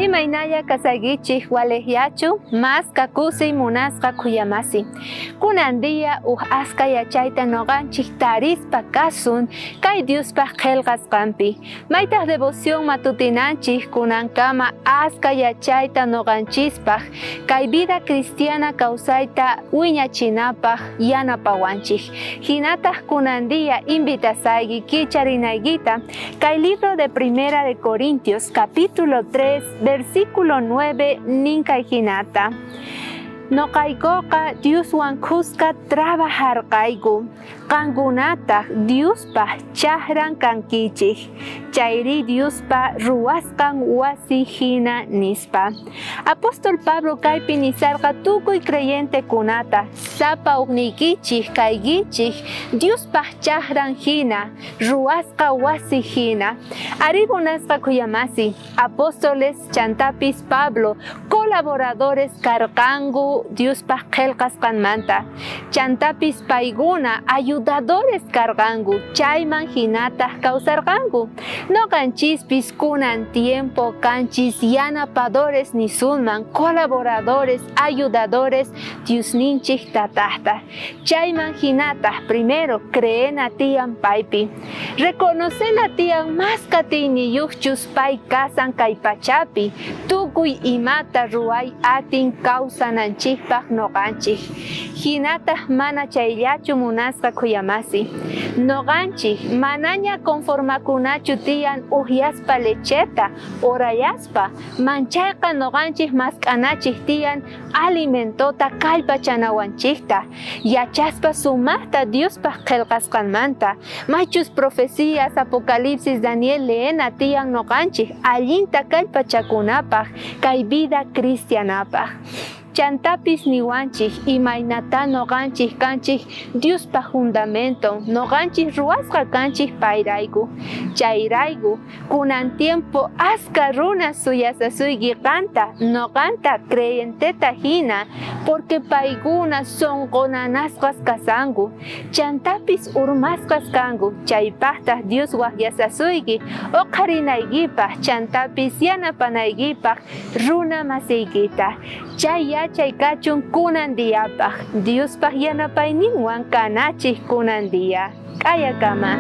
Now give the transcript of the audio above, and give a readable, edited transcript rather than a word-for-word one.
Imaynaya kasagichik waleyachu mas kakusi munasqa kuyamasi. Kunandia aska yachayta noqanchik tarispa kasun kay Diospaq qillqasqanpi. Maytaq devoción matutinanchik kunankama aska yachayta noqanchispaq kay vida cristiana kawsayta wiñachinapaq yanapawanchik. Hinataq kunandia invitasayki kicharinayta kay libro de Primera de Corintios capítulo 3 versículo 9 ninkay hinata. Noqaykuqa Dioswan kuska trabajarqayku. Qankunataq Diospaq chaqran kankichik. Chayri Diospa ruwasqan wasi hina nispa. Apóstol Pablo kaypi nisarqa tukuy creyente kunata sapa uqniykichik kaykichik Diospaq chaqran hina ruwasqa wasi hina. Ari munasqa kuyamasi apóstoles chantapis Pablo colaboradores karqanku Diospaq qillqasqanmanta. Chantapis payguna ayudadores karqanku chayman hinataq kawsarqanku. Noqanchispis kunan tiempo kanchis yanapadores nisunman colaboradores ayudadores Diosninchik tataqta. Chayman hinataq primero creena tiyan paypi. Reconocena tiyan mas katiyniyuqchus pay kasan kay pachapi. Tukuy imata ruay atin kawsananchikpaq noqanchik. Hinataq mana chayllachu munasqa kuyamasi. Noqanchik manaña conformakunachu tiyan uhyaspa lecheta orayaspa manchayqa noqanchik mask'anachik tiyan alimentota kallpachanawanchikta yachaspa sumaqta Diospaq qillqasqanmanta maychus profecías apocalipsis Daniel leena tiyan noqanchik allinta kallpachakunapaq kay vida cristianapaq. Chantapis niwanchik imaynata noqanchik kanchik Diospaq fundamento noqanchik ruwasqa kanchik payrayku. Chayrayku kunan tiempo aska runa suyasasuyki qanta noqanta creyenteta hina porque paykuna sonqonanasqas kasanku. Chantapis urmasqas kanku chaypaqtaq Dios yasasuyki uqarinaykipaq chantapis yanapanaykipaq runa masiykita. Chay yachay kachun kunandiyapaq Diospaq yanapayninwan kanachik kunandiya. K'ayakama.